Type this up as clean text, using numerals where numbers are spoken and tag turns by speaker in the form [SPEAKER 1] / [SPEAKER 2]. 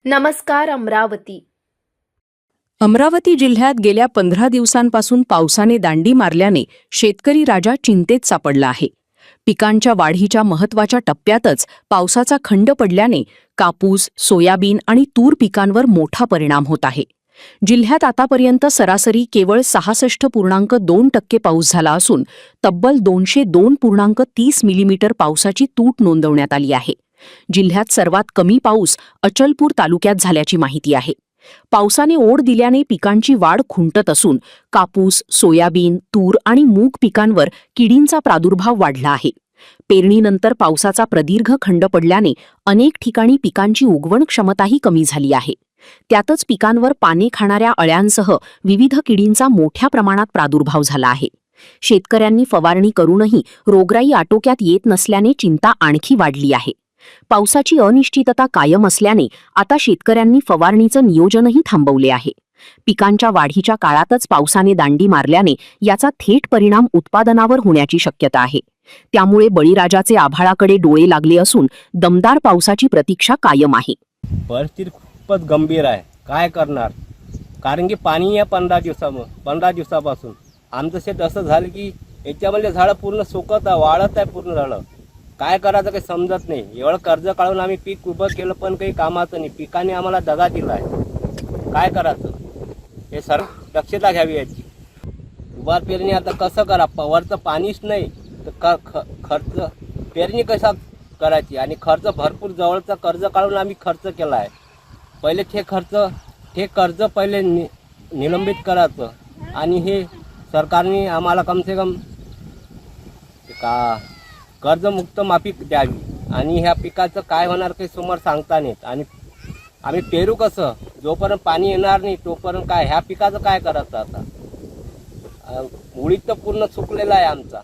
[SPEAKER 1] नमस्कार अमरावती.
[SPEAKER 2] अमरावती जिल्ह्यात गेल्या 15 दिवसांपासून पावसाने दांडी मारल्याने शेतकरी राजा चिंतेत सापडला आहे. पिकांच्या वाढीच्या महत्त्वाच्या टप्प्यातच पावसाचा खंड पडल्याने कापूस, सोयाबीन आणि तूर पिकांवर मोठा परिणाम होत आहे. जिल्ह्यात आतापर्यंत सरासरी केवळ 66.2% पाऊस झाला असून तब्बल 202.30 मिलीमीटर पावसाची तूट नोंदवण्यात आली आहे. जिल्ह्यात सर्वात कमी पाऊस अचलपूर तालुक्यात झाल्याची माहिती आहे. पावसाने ओढ दिल्याने पिकांची वाढ खुंटत असून कापूस, सोयाबीन, तूर आणि मूग पिकांवर किडींचा प्रादुर्भाव वाढला आहे. पेरणीनंतर पावसाचा प्रदीर्घ खंड पडल्याने अनेक ठिकाणी पिकांची उगवण क्षमताही कमी झाली आहे. त्यातच पिकांवर पाने खाणाऱ्या अळ्यांसह विविध किडींचा मोठ्या प्रमाणात प्रादुर्भाव झाला आहे. शेतकऱ्यांनी फवारणी करूनही रोगराई आटोक्यात येत नसल्याने चिंता आणखी वाढली आहे. पावसाची अनिश्चितता कायम असल्याने आता शेतकऱ्यांनी फवारणीचं नियोजनही थांबवले आहे. पिकांच्या वाढीच्या काळातच पावसाने दांडी मारल्याने याचा थेट परिणाम उत्पादनावर होण्याची शक्यता आहे. त्यामुळे बळीराजाचे आभाळाकडे डोळे लागले असून दमदार पावसाची प्रतीक्षा कायम आहे.
[SPEAKER 3] परिस्थिती खूपच गंभीर आहे. काय करणार? कारण की पाणी या 15 दिवसापासून आमचं शेत असं झालं की याच्यामध्ये झाडं पूर्ण सुकत आहे, वाढत आहे पूर्ण झाडं. काय करायचं काही समजत नाही. एवढं कर्ज काढून आम्ही पीक उभं केलं पण काही कामाचं नाही. पिकाने आम्हाला दगा दिला आहे. काय करायचं? हे सर्व दक्षता घ्यावी याची. दुबार पेरणी आता कसं करा? वरचं पाणीच नाही तर खर्च पेरणी कशा करायची? आणि खर्च भरपूर जवळचा कर्ज काढून आम्ही खर्च केला आहे. पहिले ते कर्ज पहिले निलंबित करायचं आणि हे सरकारने आम्हाला कम से कम कर्जमुक्त माफी द्यावी. आणि ह्या पिकाचं काय होणार काही समोर सांगता नाहीत. आणि आम्ही पेरू कसं? जोपर्यंत पाणी येणार नाही तोपर्यंत काय ह्या पिकाचं काय करायचं? आता उडीद तर पूर्ण सुकलेला आहे आमचा.